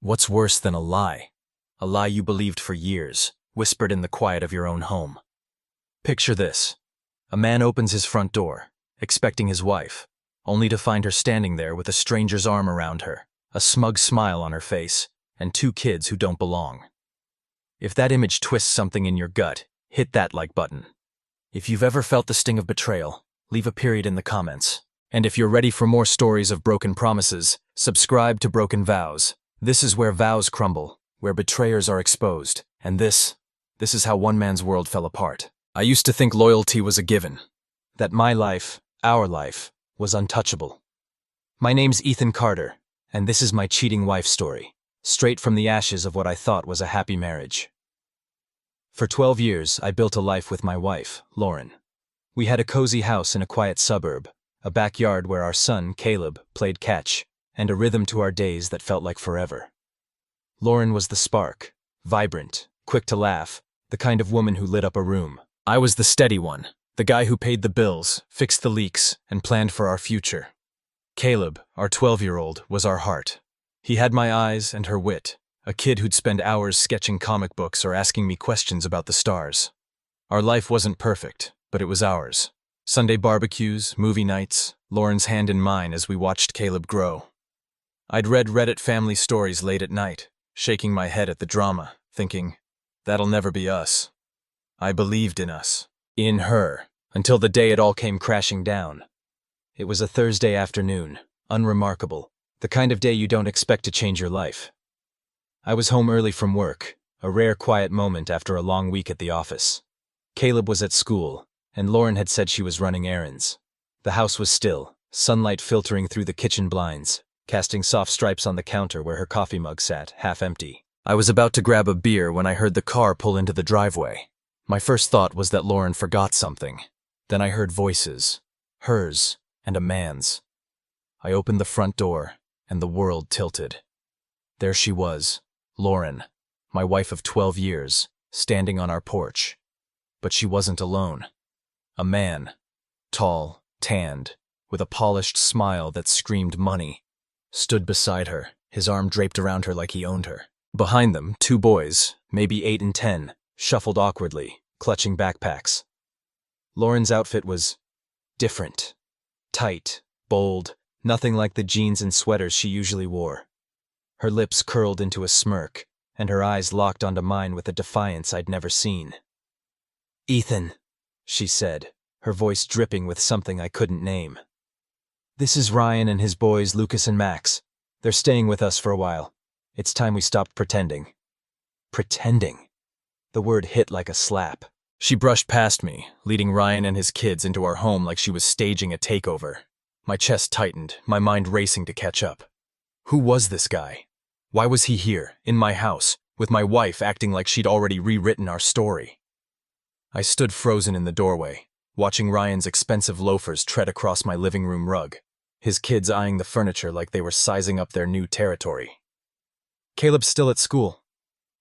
What's worse than a lie? A lie you believed for years, whispered in the quiet of your own home. Picture this. A man opens his front door, expecting his wife, only to find her standing there with a stranger's arm around her, a smug smile on her face, and two kids who don't belong. If that image twists something in your gut, hit that like button. If you've ever felt the sting of betrayal, leave a period in the comments. And if you're ready for more stories of broken promises, subscribe to Broken Vows. This is where vows crumble, where betrayers are exposed, and this is how one man's world fell apart. I used to think loyalty was a given, that my life, our life, was untouchable. My name's Ethan Carter, and this is my cheating wife story, straight from the ashes of what I thought was a happy marriage. For 12 years, I built a life with my wife, Lauren. We had a cozy house in a quiet suburb, a backyard where our son, Caleb, played catch, and a rhythm to our days that felt like forever. Lauren was the spark, vibrant, quick to laugh, the kind of woman who lit up a room. I was the steady one, the guy who paid the bills, fixed the leaks, and planned for our future. Caleb, our 12-year-old, was our heart. He had my eyes and her wit, a kid who'd spend hours sketching comic books or asking me questions about the stars. Our life wasn't perfect, but it was ours. Sunday barbecues, movie nights, Lauren's hand in mine as we watched Caleb grow. I'd read Reddit family stories late at night, shaking my head at the drama, thinking, that'll never be us. I believed in us, in her, until the day it all came crashing down. It was a Thursday afternoon, unremarkable, the kind of day you don't expect to change your life. I was home early from work, a rare quiet moment after a long week at the office. Caleb was at school, and Lauren had said she was running errands. The house was still, sunlight filtering through the kitchen blinds, casting soft stripes on the counter where her coffee mug sat, half empty. I was about to grab a beer when I heard the car pull into the driveway. My first thought was that Lauren forgot something. Then I heard voices, hers and a man's. I opened the front door, and the world tilted. There she was, Lauren, my wife of 12 years, standing on our porch. But she wasn't alone. A man, tall, tanned, with a polished smile that screamed money, stood beside her, his arm draped around her like he owned her. Behind them, two boys, maybe 8 and 10, shuffled awkwardly, clutching backpacks. Lauren's outfit was different. Tight, bold, nothing like the jeans and sweaters she usually wore. Her lips curled into a smirk, and her eyes locked onto mine with a defiance I'd never seen. "Ethan," she said, her voice dripping with something I couldn't name. "This is Ryan and his boys, Lucas and Max. They're staying with us for a while. It's time we stopped pretending." Pretending. The word hit like a slap. She brushed past me, leading Ryan and his kids into our home like she was staging a takeover. My chest tightened, my mind racing to catch up. Who was this guy? Why was he here, in my house, with my wife acting like she'd already rewritten our story? I stood frozen in the doorway, watching Ryan's expensive loafers tread across my living room rug, his kids eyeing the furniture like they were sizing up their new territory. "Caleb's still at school,"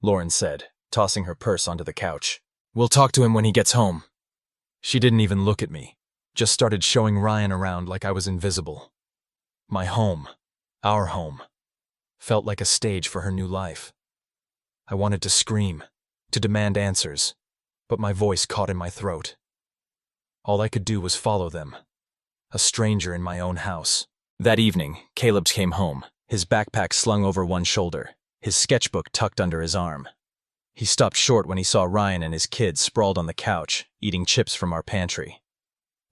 Lauren said, tossing her purse onto the couch. "We'll talk to him when he gets home." She didn't even look at me, just started showing Ryan around like I was invisible. My home, our home, felt like a stage for her new life. I wanted to scream, to demand answers, but my voice caught in my throat. All I could do was follow them, a stranger in my own house. That evening, Caleb came home, his backpack slung over one shoulder, his sketchbook tucked under his arm. He stopped short when he saw Ryan and his kids sprawled on the couch, eating chips from our pantry.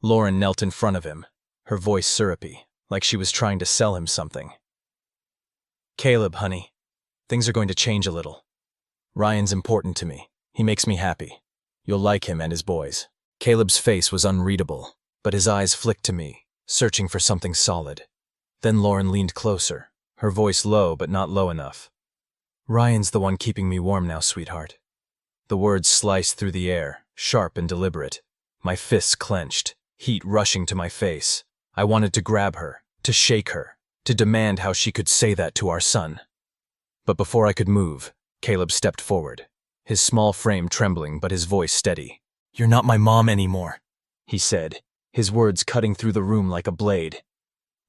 Lauren knelt in front of him, her voice syrupy, like she was trying to sell him something. "Caleb, honey, things are going to change a little. Ryan's important to me. He makes me happy. You'll like him and his boys." Caleb's face was unreadable, but his eyes flicked to me, searching for something solid. Then Lauren leaned closer, her voice low but not low enough. "Ryan's the one keeping me warm now, sweetheart." The words sliced through the air, sharp and deliberate. My fists clenched, heat rushing to my face. I wanted to grab her, to shake her, to demand how she could say that to our son. But before I could move, Caleb stepped forward, his small frame trembling but his voice steady. "You're not my mom anymore," he said, his words cutting through the room like a blade.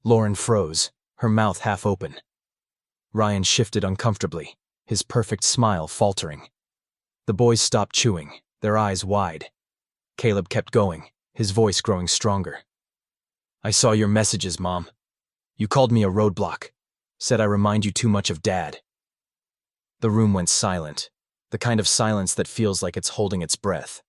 Lauren froze, her mouth half open. Ryan shifted uncomfortably, his perfect smile faltering. The boys stopped chewing, their eyes wide. Caleb kept going, his voice growing stronger. I saw your messages, Mom. You called me a roadblock, said I remind you too much of Dad. The room went silent, the kind of silence that feels like it's holding its breath.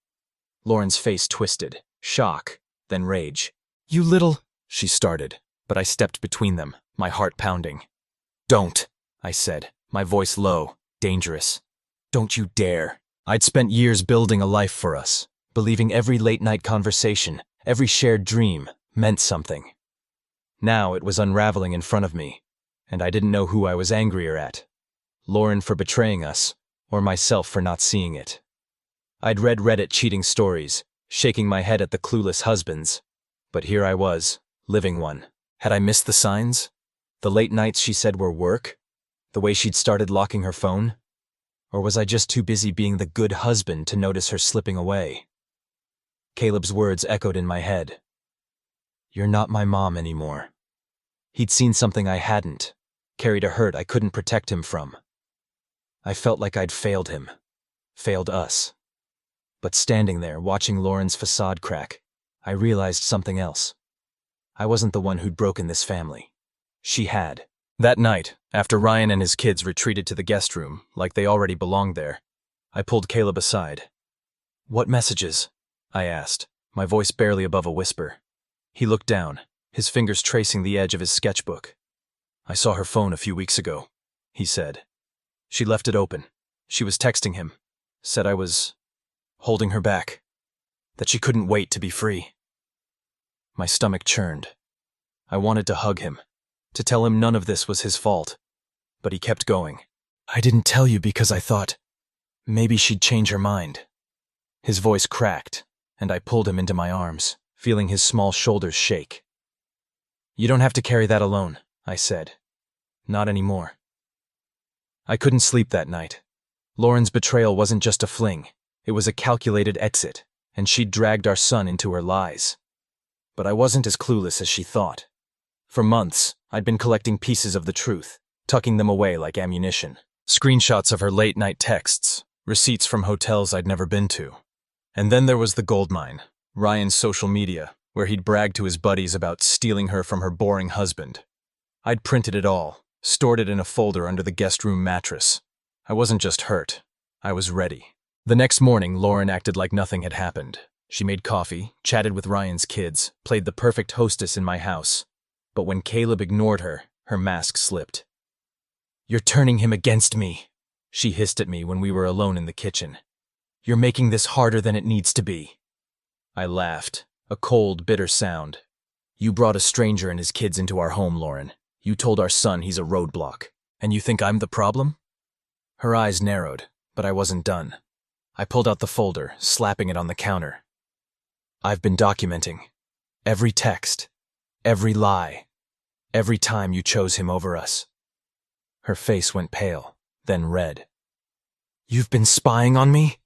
Lauren's face twisted, shock, then rage. You little, she started, but I stepped between them, my heart pounding. Don't, I said, my voice low, dangerous. Don't you dare. I'd spent years building a life for us, believing every late-night conversation, every shared dream, meant something. Now it was unraveling in front of me, and I didn't know who I was angrier at. Lauren for betraying us, or myself for not seeing it. I'd read Reddit cheating stories, shaking my head at the clueless husbands. But here I was, living one. Had I missed the signs? The late nights she said were work? The way she'd started locking her phone? Or was I just too busy being the good husband to notice her slipping away? Caleb's words echoed in my head. You're not my mom anymore. He'd seen something I hadn't, carried a hurt I couldn't protect him from. I felt like I'd failed him, failed us. But standing there, watching Lauren's facade crack, I realized something else. I wasn't the one who'd broken this family. She had. That night, after Ryan and his kids retreated to the guest room, like they already belonged there, I pulled Caleb aside. What messages? I asked, my voice barely above a whisper. He looked down, his fingers tracing the edge of his sketchbook. I saw her phone a few weeks ago, he said. She left it open. She was texting him. Said I was holding her back. That she couldn't wait to be free. My stomach churned. I wanted to hug him, to tell him none of this was his fault. But he kept going. I didn't tell you because I thought maybe she'd change her mind. His voice cracked, and I pulled him into my arms, feeling his small shoulders shake. You don't have to carry that alone, I said. Not anymore. I couldn't sleep that night. Lauren's betrayal wasn't just a fling. It was a calculated exit, and she'd dragged our son into her lies. But I wasn't as clueless as she thought. For months, I'd been collecting pieces of the truth, tucking them away like ammunition. Screenshots of her late-night texts, receipts from hotels I'd never been to. And then there was the goldmine, Ryan's social media, where he'd bragged to his buddies about stealing her from her boring husband. I'd printed it all, stored it in a folder under the guest room mattress. I wasn't just hurt, I was ready. The next morning, Lauren acted like nothing had happened. She made coffee, chatted with Ryan's kids, played the perfect hostess in my house. But when Caleb ignored her, her mask slipped. You're turning him against me, she hissed at me when we were alone in the kitchen. You're making this harder than it needs to be. I laughed, a cold, bitter sound. You brought a stranger and his kids into our home, Lauren. You told our son he's a roadblock. And you think I'm the problem? Her eyes narrowed, but I wasn't done. I pulled out the folder, slapping it on the counter. I've been documenting. Every text. Every lie. Every time you chose him over us. Her face went pale, then red. You've been spying on me?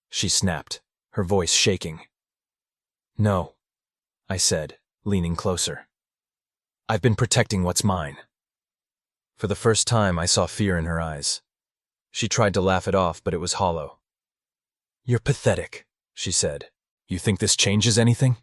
She snapped, her voice shaking. No, I said, leaning closer. I've been protecting what's mine. For the first time, I saw fear in her eyes. She tried to laugh it off, but it was hollow. You're pathetic, she said. You think this changes anything?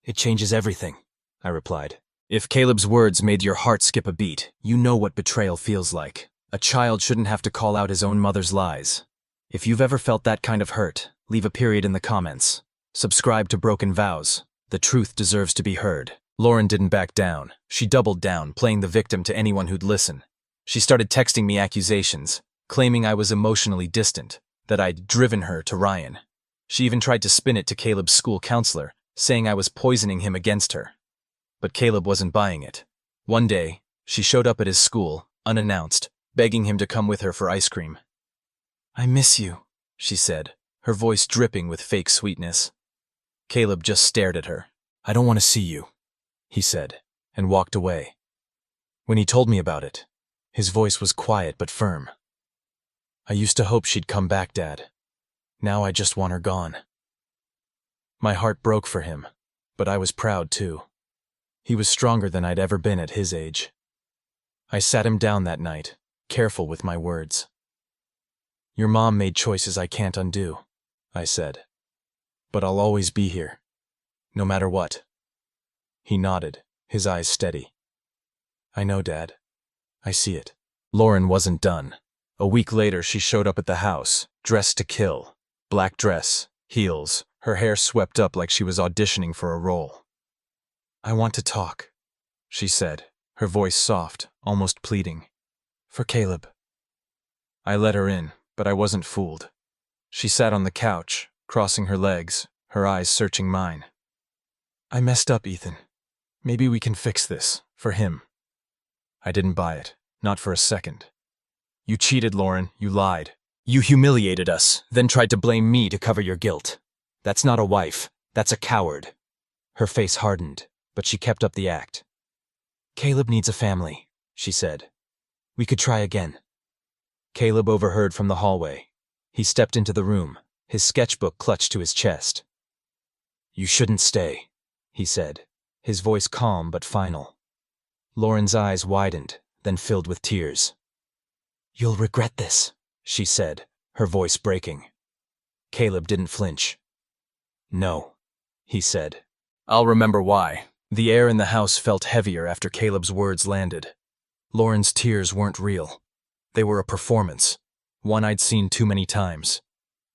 It changes everything, I replied. If Caleb's words made your heart skip a beat, you know what betrayal feels like. A child shouldn't have to call out his own mother's lies. If you've ever felt that kind of hurt, leave a period in the comments. Subscribe to Broken Vows. The truth deserves to be heard. Lauren didn't back down. She doubled down, playing the victim to anyone who'd listen. She started texting me accusations, claiming I was emotionally distant, that I'd driven her to Ryan. She even tried to spin it to Caleb's school counselor, saying I was poisoning him against her. But Caleb wasn't buying it. One day, she showed up at his school, unannounced, begging him to come with her for ice cream. I miss you, she said, her voice dripping with fake sweetness. Caleb just stared at her. I don't want to see you, he said, and walked away. When he told me about it, his voice was quiet but firm. I used to hope she'd come back, Dad. Now I just want her gone. My heart broke for him, but I was proud too. He was stronger than I'd ever been at his age. I sat him down that night, careful with my words. Your mom made choices I can't undo, I said. But I'll always be here, no matter what. He nodded, his eyes steady. I know, Dad. I see it. Lauren wasn't done. A week later, she showed up at the house, dressed to kill. Black dress, heels, her hair swept up like she was auditioning for a role. I want to talk, she said, her voice soft, almost pleading. For Caleb. I let her in, but I wasn't fooled. She sat on the couch, crossing her legs, her eyes searching mine. I messed up, Ethan. Maybe we can fix this, for him. I didn't buy it, not for a second. You cheated, Lauren, you lied. You humiliated us, then tried to blame me to cover your guilt. That's not a wife, that's a coward. Her face hardened, but she kept up the act. Caleb needs a family, she said. We could try again. Caleb overheard from the hallway. He stepped into the room, his sketchbook clutched to his chest. You shouldn't stay, he said, his voice calm but final. Lauren's eyes widened, then filled with tears. You'll regret this, she said, her voice breaking. Caleb didn't flinch. No, he said. I'll remember why. The air in the house felt heavier after Caleb's words landed. Lauren's tears weren't real. They were a performance, one I'd seen too many times.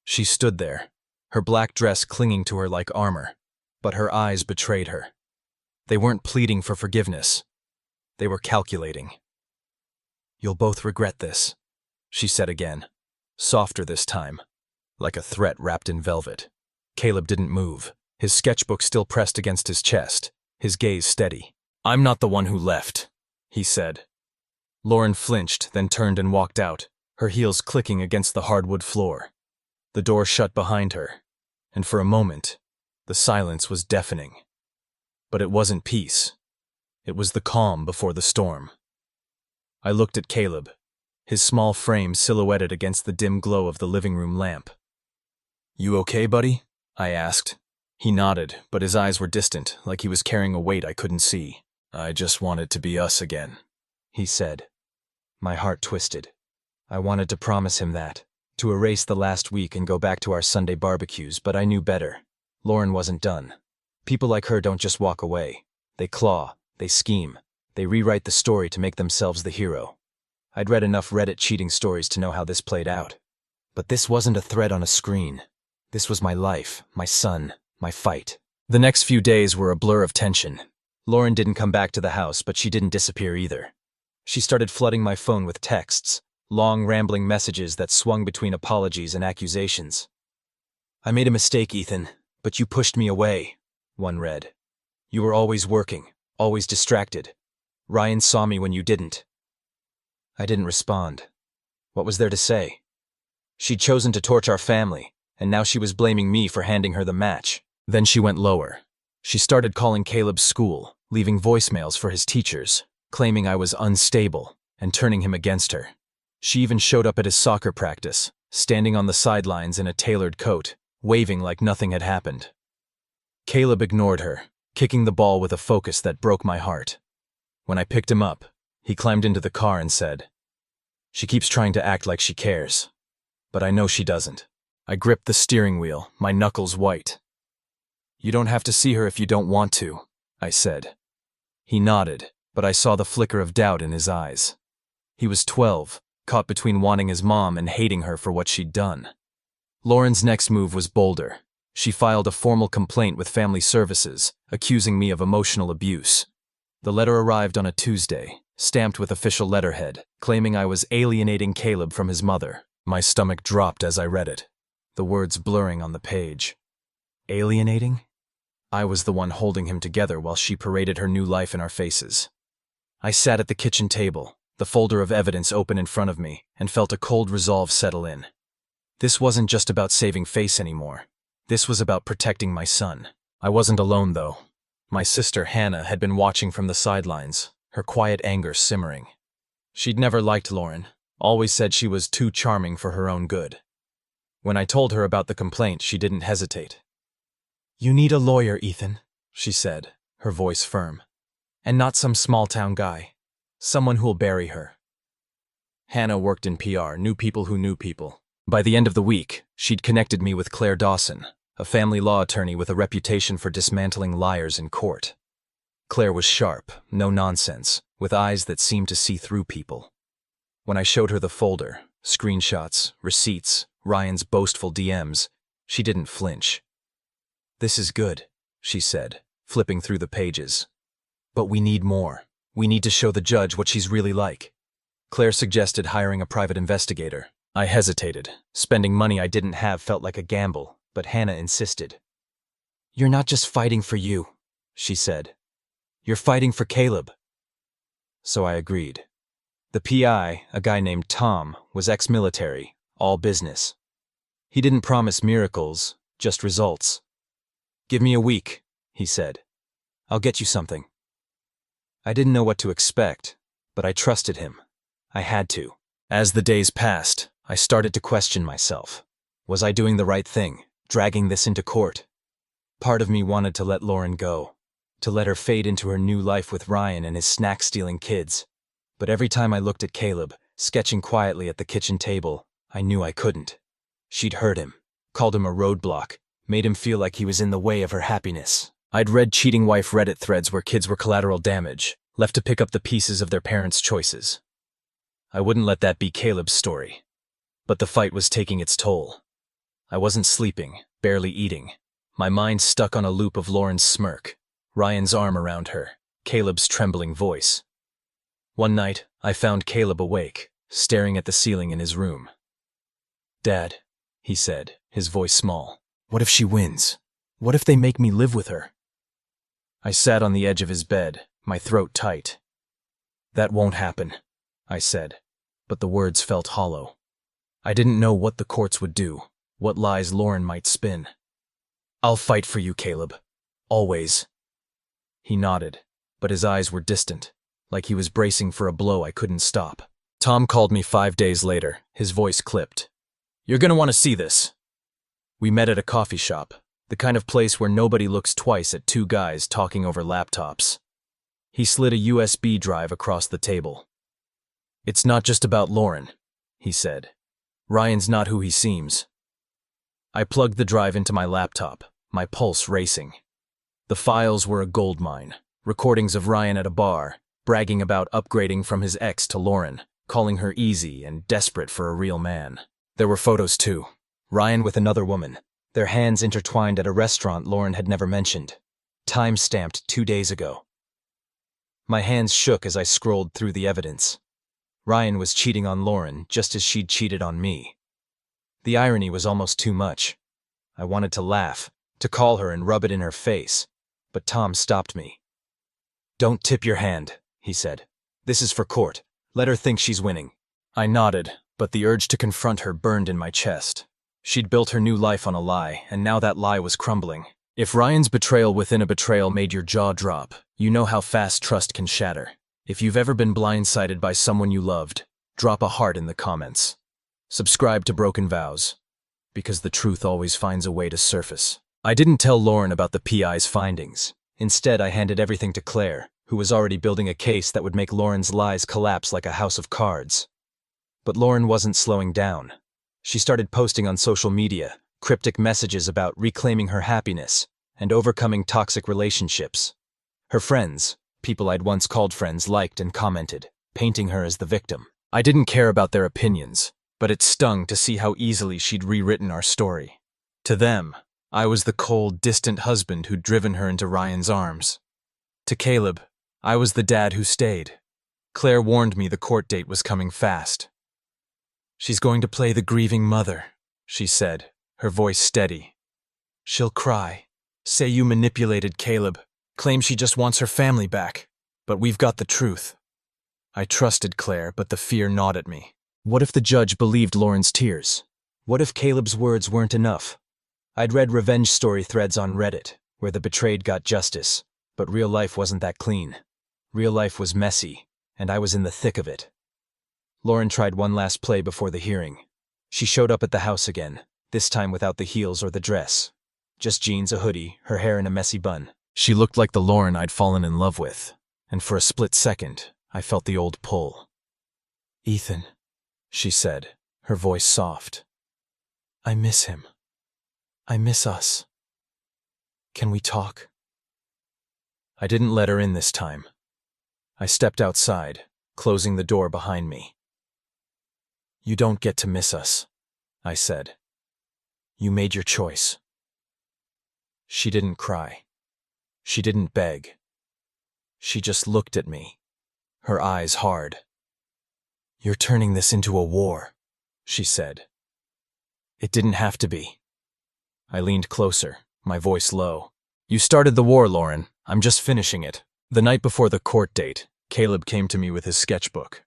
She stood there, her black dress clinging to her like armor, but her eyes betrayed her. They weren't pleading for forgiveness. They were calculating. You'll both regret this, she said again, softer this time, like a threat wrapped in velvet. Caleb didn't move, his sketchbook still pressed against his chest, his gaze steady. I'm not the one who left, he said. Lauren flinched, then turned and walked out, her heels clicking against the hardwood floor. The door shut behind her, and for a moment, the silence was deafening. But it wasn't peace. It was the calm before the storm. I looked at Caleb, his small frame silhouetted against the dim glow of the living room lamp. You okay, buddy? I asked. He nodded, but his eyes were distant, like he was carrying a weight I couldn't see. I just wanted to be us again, he said. My heart twisted. I wanted to promise him that, to erase the last week and go back to our Sunday barbecues, but I knew better. Lauren wasn't done. People like her don't just walk away. They claw, they scheme, they rewrite the story to make themselves the hero. I'd read enough Reddit cheating stories to know how this played out. But this wasn't a thread on a screen. This was my life, my son, my fight. The next few days were a blur of tension. Lauren didn't come back to the house, but she didn't disappear either. She started flooding my phone with texts, long rambling messages that swung between apologies and accusations. I made a mistake, Ethan, but you pushed me away, one read. You were always working, always distracted. Ryan saw me when you didn't. I didn't respond. What was there to say? She'd chosen to torch our family, and now she was blaming me for handing her the match. Then she went lower. She started calling Caleb's school, leaving voicemails for his teachers, claiming I was unstable and turning him against her. She even showed up at his soccer practice, standing on the sidelines in a tailored coat, waving like nothing had happened. Caleb ignored her, kicking the ball with a focus that broke my heart. When I picked him up, he climbed into the car and said, She keeps trying to act like she cares, but I know she doesn't. I gripped the steering wheel, my knuckles white. You don't have to see her if you don't want to, I said. He nodded, but I saw the flicker of doubt in his eyes. He was 12, caught between wanting his mom and hating her for what she'd done. Lauren's next move was bolder. She filed a formal complaint with Family Services, accusing me of emotional abuse. The letter arrived on a Tuesday, stamped with official letterhead, claiming I was alienating Caleb from his mother. My stomach dropped as I read it, the words blurring on the page. Alienating? I was the one holding him together while she paraded her new life in our faces. I sat at the kitchen table, the folder of evidence open in front of me, and felt a cold resolve settle in. This wasn't just about saving face anymore. This was about protecting my son. I wasn't alone, though. My sister Hannah had been watching from the sidelines, her quiet anger simmering. She'd never liked Lauren, always said she was too charming for her own good. When I told her about the complaint, she didn't hesitate. You need a lawyer, Ethan, she said, her voice firm. And not some small-town guy. Someone who'll bury her. Hannah worked in PR, knew people who knew people. By the end of the week, she'd connected me with Claire Dawson, a family law attorney with a reputation for dismantling liars in court. Claire was sharp, no nonsense, with eyes that seemed to see through people. When I showed her the folder, screenshots, receipts, Ryan's boastful DMs, she didn't flinch. "This is good," she said, flipping through the pages. "But we need more. We need to show the judge what she's really like." Claire suggested hiring a private investigator. I hesitated. Spending money I didn't have felt like a gamble, but Hannah insisted. "You're not just fighting for you," she said. "You're fighting for Caleb." So I agreed. The PI, a guy named Tom, was ex-military, all business. He didn't promise miracles, just results. "Give me a week," he said. "I'll get you something." I didn't know what to expect, but I trusted him. I had to. As the days passed, I started to question myself. Was I doing the right thing, dragging this into court? Part of me wanted to let Lauren go, to let her fade into her new life with Ryan and his snack-stealing kids. But every time I looked at Caleb, sketching quietly at the kitchen table, I knew I couldn't. She'd hurt him, called him a roadblock, made him feel like he was in the way of her happiness. I'd read cheating wife Reddit threads where kids were collateral damage, left to pick up the pieces of their parents' choices. I wouldn't let that be Caleb's story. But the fight was taking its toll. I wasn't sleeping, barely eating. My mind stuck on a loop of Lauren's smirk, Ryan's arm around her, Caleb's trembling voice. One night, I found Caleb awake, staring at the ceiling in his room. "Dad," he said, his voice small, "what if she wins? What if they make me live with her?" I sat on the edge of his bed, my throat tight. "That won't happen," I said, but the words felt hollow. I didn't know what the courts would do, what lies Lauren might spin. "I'll fight for you, Caleb. Always." He nodded, but his eyes were distant, like he was bracing for a blow I couldn't stop. Tom called me 5 days later, his voice clipped. "You're gonna want to see this." We met at a coffee shop, the kind of place where nobody looks twice at two guys talking over laptops. He slid a USB drive across the table. "It's not just about Lauren," he said. "Ryan's not who he seems." I plugged the drive into my laptop, my pulse racing. The files were a goldmine, recordings of Ryan at a bar, bragging about upgrading from his ex to Lauren, calling her easy and desperate for a real man. There were photos too. Ryan with another woman, their hands intertwined at a restaurant Lauren had never mentioned. Time-stamped 2 days ago. My hands shook as I scrolled through the evidence. Ryan was cheating on Lauren just as she'd cheated on me. The irony was almost too much. I wanted to laugh, to call her and rub it in her face, but Tom stopped me. "Don't tip your hand," he said. "This is for court. Let her think she's winning." I nodded, but the urge to confront her burned in my chest. She'd built her new life on a lie, and now that lie was crumbling. If Ryan's betrayal within a betrayal made your jaw drop, you know how fast trust can shatter. If you've ever been blindsided by someone you loved, drop a heart in the comments. Subscribe to Broken Vows, because the truth always finds a way to surface. I didn't tell Lauren about the PI's findings. Instead, I handed everything to Claire, who was already building a case that would make Lauren's lies collapse like a house of cards. But Lauren wasn't slowing down. She started posting on social media, cryptic messages about reclaiming her happiness and overcoming toxic relationships. Her friends, people I'd once called friends, liked and commented, painting her as the victim. I didn't care about their opinions, but it stung to see how easily she'd rewritten our story. To them, I was the cold, distant husband who'd driven her into Ryan's arms. To Caleb, I was the dad who stayed. Claire warned me the court date was coming fast. "She's going to play the grieving mother," she said, her voice steady. "She'll cry, say you manipulated Caleb, claim she just wants her family back. But we've got the truth." I trusted Claire, but the fear gnawed at me. What if the judge believed Lauren's tears? What if Caleb's words weren't enough? I'd read revenge story threads on Reddit, where the betrayed got justice, but real life wasn't that clean. Real life was messy, and I was in the thick of it. Lauren tried one last play before the hearing. She showed up at the house again, this time without the heels or the dress. Just jeans, a hoodie, her hair in a messy bun. She looked like the Lauren I'd fallen in love with, and for a split second, I felt the old pull. "Ethan," she said, her voice soft. I miss him. I miss us. Can we talk? I didn't let her in this time. I stepped outside, closing the door behind me. You don't get to miss us, I said. You made your choice. She didn't cry. She didn't beg. She just looked at me, her eyes hard. You're turning this into a war, she said. It didn't have to be. I leaned closer, my voice low. You started the war, Lauren. I'm just finishing it. The night before the court date, Caleb came to me with his sketchbook.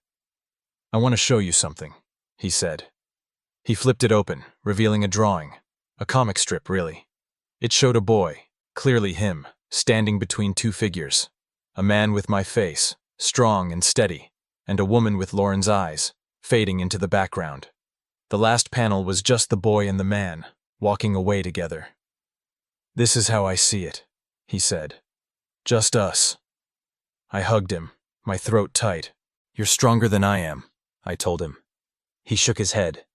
I want to show you something, he said. He flipped it open, revealing a drawing. A comic strip, really. It showed a boy, clearly him, standing between two figures. A man with my face, strong and steady, and a woman with Lauren's eyes, fading into the background. The last panel was just the boy and the man, walking away together. This is how I see it, he said. Just us. I hugged him, my throat tight. You're stronger than I am, I told him. He shook his head.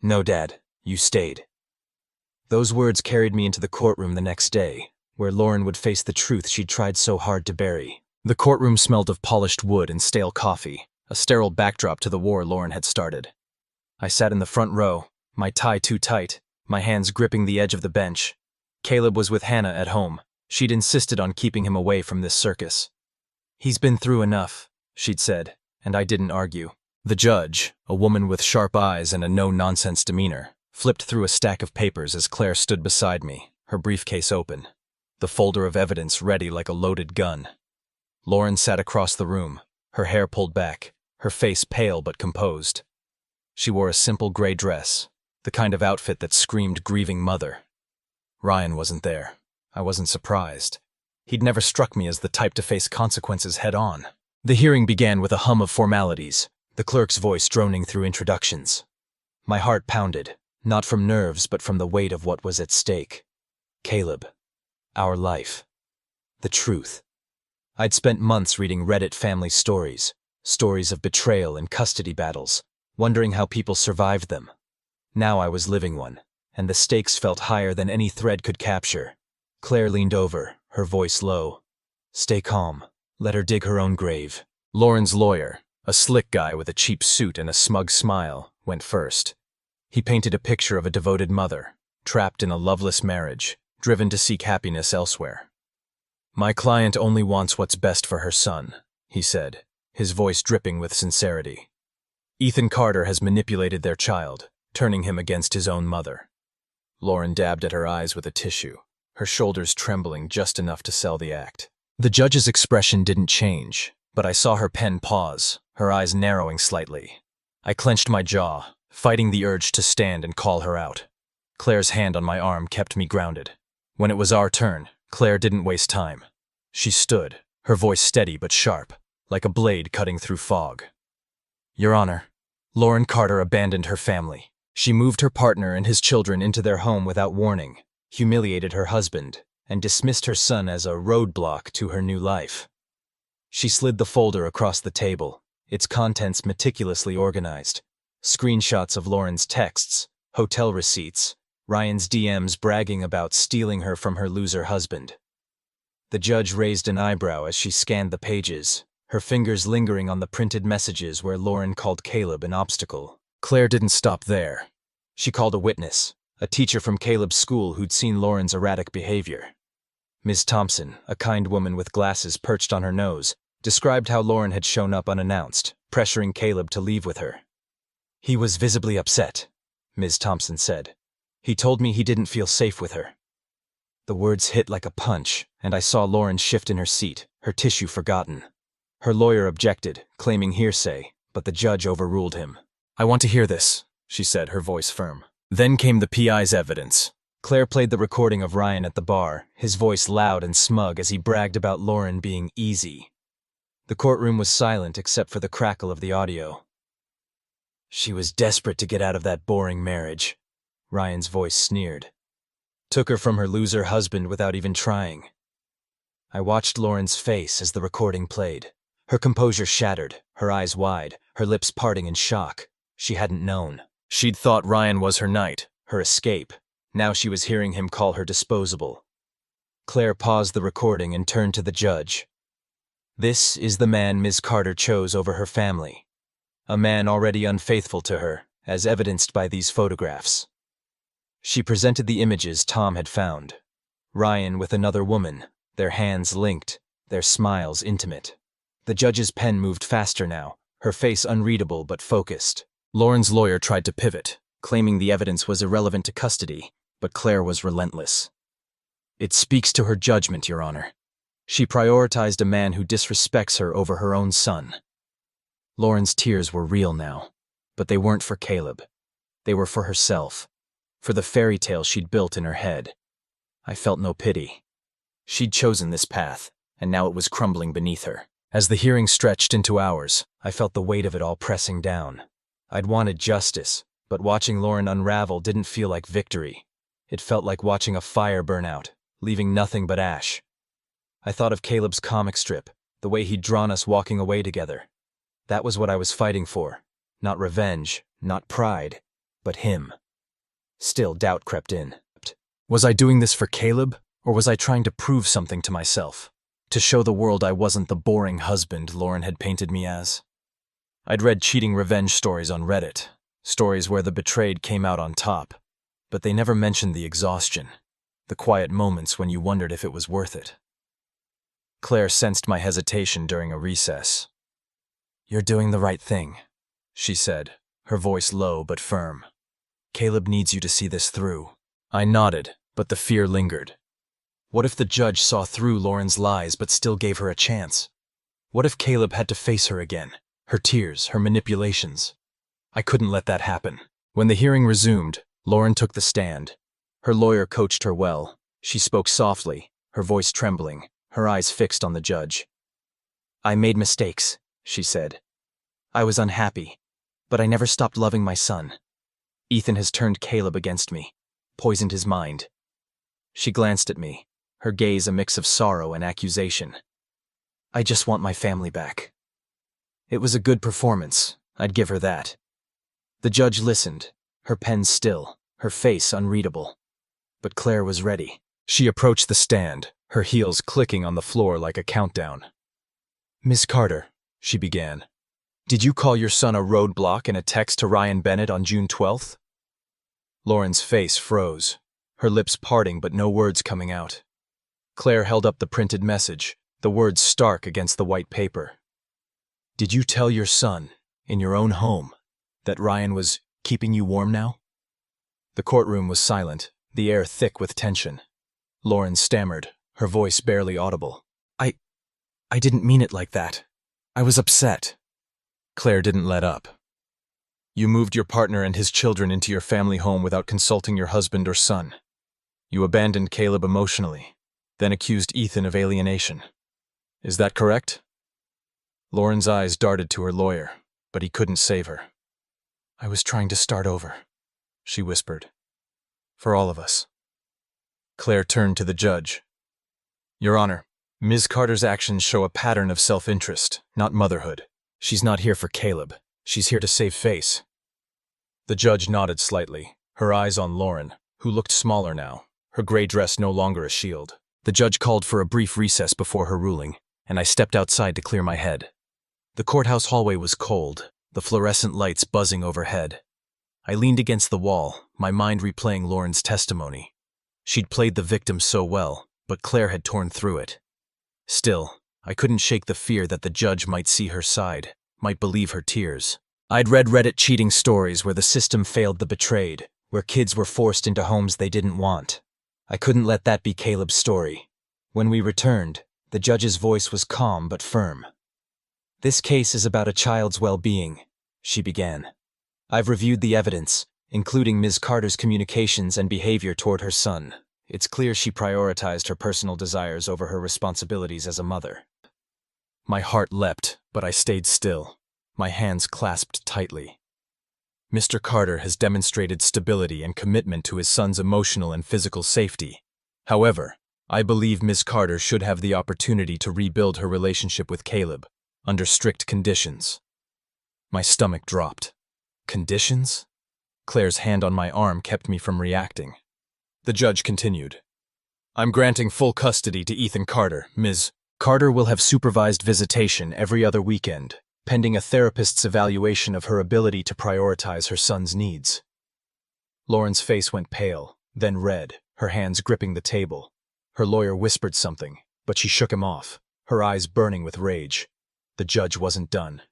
No, Dad, you stayed. Those words carried me into the courtroom the next day, where Lauren would face the truth she'd tried so hard to bury. The courtroom smelled of polished wood and stale coffee, a sterile backdrop to the war Lauren had started. I sat in the front row, my tie too tight, my hands gripping the edge of the bench. Caleb was with Hannah at home. She'd insisted on keeping him away from this circus. He's been through enough, she'd said, and I didn't argue. The judge, a woman with sharp eyes and a no-nonsense demeanor, flipped through a stack of papers as Claire stood beside me, her briefcase open, the folder of evidence ready like a loaded gun. Lauren sat across the room, her hair pulled back, her face pale but composed. She wore a simple gray dress, the kind of outfit that screamed grieving mother. Ryan wasn't there. I wasn't surprised. He'd never struck me as the type to face consequences head-on. The hearing began with a hum of formalities, the clerk's voice droning through introductions. My heart pounded, not from nerves but from the weight of what was at stake. Caleb. Our life. The truth. I'd spent months reading Reddit family stories, stories of betrayal and custody battles, wondering how people survived them. Now I was living one, and the stakes felt higher than any thread could capture. Claire leaned over, her voice low. Stay calm. Let her dig her own grave. Lauren's lawyer, a slick guy with a cheap suit and a smug smile, went first. He painted a picture of a devoted mother, trapped in a loveless marriage, driven to seek happiness elsewhere. My client only wants what's best for her son, he said, his voice dripping with sincerity. Ethan Carter has manipulated their child, turning him against his own mother. Lauren dabbed at her eyes with a tissue, her shoulders trembling just enough to sell the act. The judge's expression didn't change, but I saw her pen pause, her eyes narrowing slightly. I clenched my jaw, fighting the urge to stand and call her out. Claire's hand on my arm kept me grounded. When it was our turn, Claire didn't waste time. She stood, her voice steady but sharp, like a blade cutting through fog. Your Honor, Lauren Carter abandoned her family. She moved her partner and his children into their home without warning, humiliated her husband, and dismissed her son as a roadblock to her new life. She slid the folder across the table, its contents meticulously organized. Screenshots of Lauren's texts, hotel receipts, Ryan's DMs bragging about stealing her from her loser husband. The judge raised an eyebrow as she scanned the pages, her fingers lingering on the printed messages where Lauren called Caleb an obstacle. Claire didn't stop there. She called a witness, a teacher from Caleb's school who'd seen Lauren's erratic behavior. Ms. Thompson, a kind woman with glasses perched on her nose, described how Lauren had shown up unannounced, pressuring Caleb to leave with her. He was visibly upset, Ms. Thompson said. He told me he didn't feel safe with her. The words hit like a punch, and I saw Lauren shift in her seat, her tissue forgotten. Her lawyer objected, claiming hearsay, but the judge overruled him. I want to hear this, she said, her voice firm. Then came the PI's evidence. Claire played the recording of Ryan at the bar, his voice loud and smug as he bragged about Lauren being easy. The courtroom was silent except for the crackle of the audio. She was desperate to get out of that boring marriage, Ryan's voice sneered. Took her from her loser husband without even trying. I watched Lauren's face as the recording played. Her composure shattered, her eyes wide, her lips parting in shock. She hadn't known. She'd thought Ryan was her knight, her escape. Now she was hearing him call her disposable. Claire paused the recording and turned to the judge. This is the man Ms. Carter chose over her family. A man already unfaithful to her, as evidenced by these photographs. She presented the images Tom had found. Ryan with another woman, their hands linked, their smiles intimate. The judge's pen moved faster now, her face unreadable but focused. Lauren's lawyer tried to pivot, claiming the evidence was irrelevant to custody, but Claire was relentless. It speaks to her judgment, Your Honor. She prioritized a man who disrespects her over her own son. Lauren's tears were real now, but they weren't for Caleb. They were for herself, for the fairy tale she'd built in her head. I felt no pity. She'd chosen this path, and now it was crumbling beneath her. As the hearing stretched into hours, I felt the weight of it all pressing down. I'd wanted justice, but watching Lauren unravel didn't feel like victory. It felt like watching a fire burn out, leaving nothing but ash. I thought of Caleb's comic strip, the way he'd drawn us walking away together. That was what I was fighting for. Not revenge, not pride, but him. Still, doubt crept in. Was I doing this for Caleb, or was I trying to prove something to myself? To show the world I wasn't the boring husband Lauren had painted me as? I'd read cheating revenge stories on Reddit, stories where the betrayed came out on top, but they never mentioned the exhaustion, the quiet moments when you wondered if it was worth it. Claire sensed my hesitation during a recess. "You're doing the right thing," she said, her voice low but firm. "Caleb needs you to see this through." I nodded, but the fear lingered. What if the judge saw through Lauren's lies but still gave her a chance? What if Caleb had to face her again? Her tears, her manipulations. I couldn't let that happen. When the hearing resumed, Lauren took the stand. Her lawyer coached her well. She spoke softly, her voice trembling, her eyes fixed on the judge. "I made mistakes," she said. "I was unhappy, but I never stopped loving my son. Ethan has turned Caleb against me, poisoned his mind." She glanced at me, her gaze a mix of sorrow and accusation. "I just want my family back." It was a good performance, I'd give her that. The judge listened, her pen still, her face unreadable. But Claire was ready. She approached the stand, her heels clicking on the floor like a countdown. "Miss Carter," she began, "did you call your son a roadblock in a text to Ryan Bennett on June 12th? Lauren's face froze, her lips parting but no words coming out. Claire held up the printed message, the words stark against the white paper. "Did you tell your son, in your own home, that Ryan was keeping you warm now?" The courtroom was silent, the air thick with tension. Lauren stammered, her voice barely audible. I didn't mean it like that. I was upset." Claire didn't let up. "You moved your partner and his children into your family home without consulting your husband or son. You abandoned Caleb emotionally, then accused Ethan of alienation. Is that correct?" Lauren's eyes darted to her lawyer, but he couldn't save her. "I was trying to start over," she whispered. "For all of us." Claire turned to the judge. "Your Honor, Ms. Carter's actions show a pattern of self-interest, not motherhood. She's not here for Caleb. She's here to save face." The judge nodded slightly, her eyes on Lauren, who looked smaller now, her gray dress no longer a shield. The judge called for a brief recess before her ruling, and I stepped outside to clear my head. The courthouse hallway was cold, the fluorescent lights buzzing overhead. I leaned against the wall, my mind replaying Lauren's testimony. She'd played the victim so well, but Claire had torn through it. Still, I couldn't shake the fear that the judge might see her side, might believe her tears. I'd read Reddit cheating stories where the system failed the betrayed, where kids were forced into homes they didn't want. I couldn't let that be Caleb's story. When we returned, the judge's voice was calm but firm. "This case is about a child's well-being," she began. "I've reviewed the evidence, including Ms. Carter's communications and behavior toward her son. It's clear she prioritized her personal desires over her responsibilities as a mother." My heart leapt, but I stayed still, my hands clasped tightly. Mr. Carter has demonstrated stability and commitment to his son's emotional and physical safety. However, I believe Ms. Carter should have the opportunity to rebuild her relationship with Caleb, under strict conditions. My stomach dropped. Conditions? Claire's hand on my arm kept me from reacting. The judge continued. I'm granting full custody to Ethan Carter, Ms. Carter will have supervised visitation every other weekend, pending a therapist's evaluation of her ability to prioritize her son's needs. Lauren's face went pale, then red, her hands gripping the table. Her lawyer whispered something, but she shook him off, her eyes burning with rage. The judge wasn't done.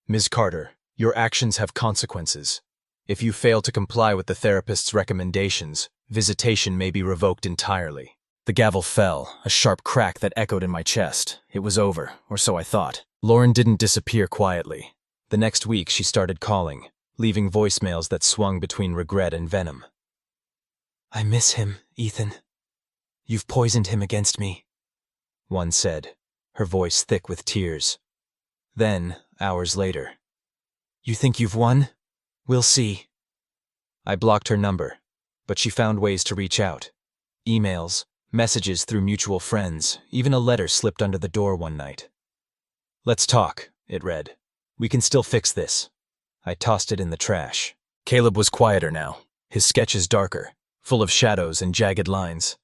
Ms. Carter, your actions have consequences. If you fail to comply with the therapist's recommendations, visitation may be revoked entirely. The gavel fell, a sharp crack that echoed in my chest. It was over, or so I thought. Lauren didn't disappear quietly. The next week she started calling, leaving voicemails that swung between regret and venom. I miss him, Ethan. You've poisoned him against me, one said, her voice thick with tears. Then, hours later, you think you've won? We'll see. I blocked her number, but she found ways to reach out. Emails, messages through mutual friends, even a letter slipped under the door one night. Let's talk, it read. We can still fix this. I tossed it in the trash. Caleb was quieter now, his sketches darker, full of shadows and jagged lines.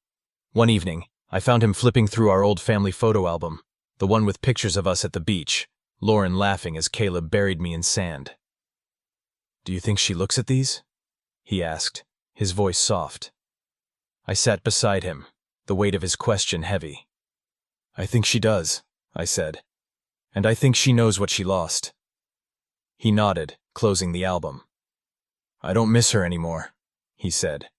One evening, I found him flipping through our old family photo album, the one with pictures of us at the beach, Lauren laughing as Caleb buried me in sand. Do you think she looks at these? He asked, his voice soft. I sat beside him, the weight of his question heavy. I think she does, I said. And I think she knows what she lost. He nodded, closing the album. I don't miss her anymore, he said.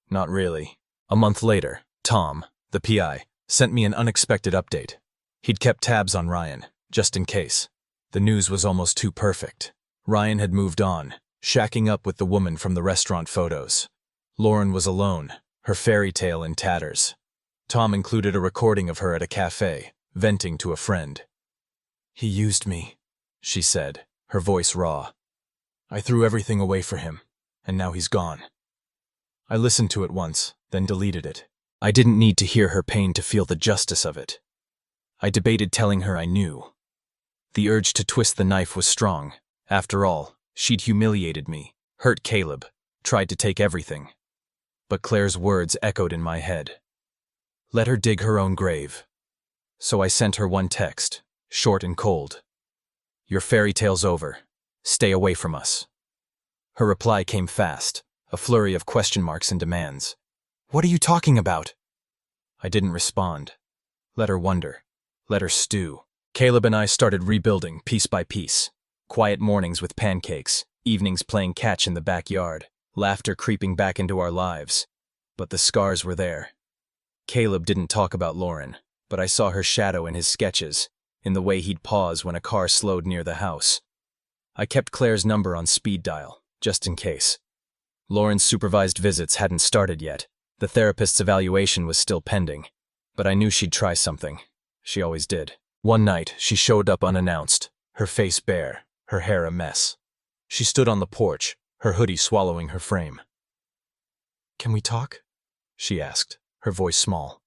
Not really. A month later, Tom, the PI, sent me an unexpected update. He'd kept tabs on Ryan, just in case. The news was almost too perfect. Ryan had moved on, shacking up with the woman from the restaurant photos. Lauren was alone, her fairy tale in tatters. Tom included a recording of her at a cafe, venting to a friend. He used me, she said, her voice raw. I threw everything away for him, and now he's gone. I listened to it once, then deleted it. I didn't need to hear her pain to feel the justice of it. I debated telling her I knew. The urge to twist the knife was strong. After all, she'd humiliated me, hurt Caleb, tried to take everything. But Claire's words echoed in my head. Let her dig her own grave. So I sent her one text, short and cold. Your fairy tale's over. Stay away from us. Her reply came fast, a flurry of question marks and demands. What are you talking about? I didn't respond. Let her wonder. Let her stew. Caleb and I started rebuilding piece by piece. Quiet mornings with pancakes, evenings playing catch in the backyard, laughter creeping back into our lives. But the scars were there. Caleb didn't talk about Lauren, but I saw her shadow in his sketches, in the way he'd pause when a car slowed near the house. I kept Claire's number on speed dial, just in case. Lauren's supervised visits hadn't started yet. The therapist's evaluation was still pending, but I knew she'd try something. She always did. One night, she showed up unannounced, her face bare, her hair a mess. She stood on the porch, her hoodie swallowing her frame. Can we talk? She asked, her voice small.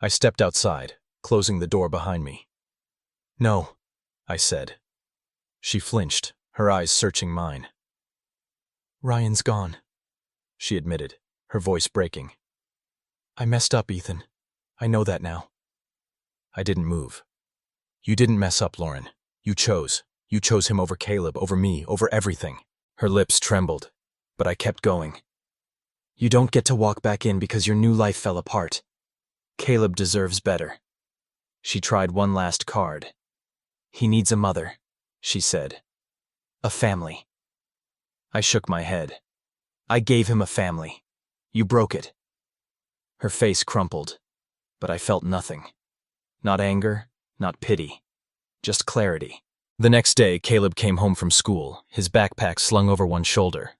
I stepped outside, closing the door behind me. No, I said. She flinched, her eyes searching mine. Ryan's gone, she admitted, her voice breaking. I messed up, Ethan. I know that now. I didn't move. You didn't mess up, Lauren. You chose. You chose him over Caleb, over me, over everything. Her lips trembled, but I kept going. You don't get to walk back in because your new life fell apart. Caleb deserves better. She tried one last card. He needs a mother, she said. A family. I shook my head. I gave him a family. You broke it. Her face crumpled, but I felt nothing. Not anger, not pity, just clarity. The next day, Caleb came home from school, his backpack slung over one shoulder.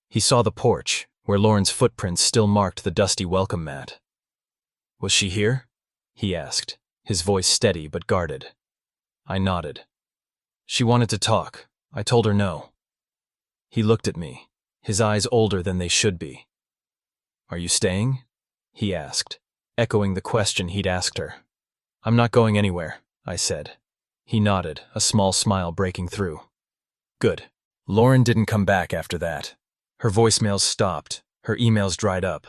He saw the porch, where Lauren's footprints still marked the dusty welcome mat. Was she here? He asked, his voice steady but guarded. I nodded. She wanted to talk. I told her no. He looked at me, his eyes older than they should be. Are you staying? He asked, echoing the question he'd asked her. I'm not going anywhere, I said. He nodded, a small smile breaking through. Good. Lauren didn't come back after that. Her voicemails stopped, her emails dried up.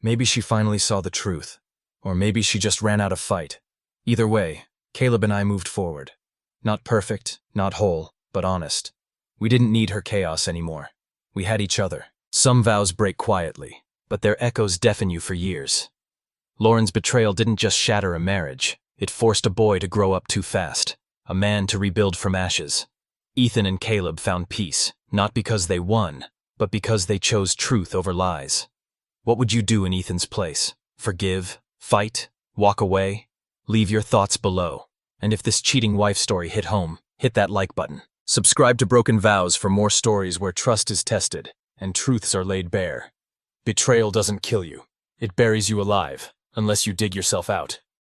Maybe she finally saw the truth. Or maybe she just ran out of fight. Either way, Caleb and I moved forward. Not perfect, not whole, but honest. We didn't need her chaos anymore. We had each other. Some vows break quietly, but their echoes deafen you for years. Lauren's betrayal didn't just shatter a marriage. It forced a boy to grow up too fast, a man to rebuild from ashes. Ethan and Caleb found peace, not because they won, but because they chose truth over lies. What would you do in Ethan's place? Forgive? Fight? Walk away? Leave your thoughts below. And if this cheating wife story hit home, hit that like button. Subscribe to Broken Vows for more stories where trust is tested and truths are laid bare. Betrayal doesn't kill you. It buries you alive, unless you dig yourself out.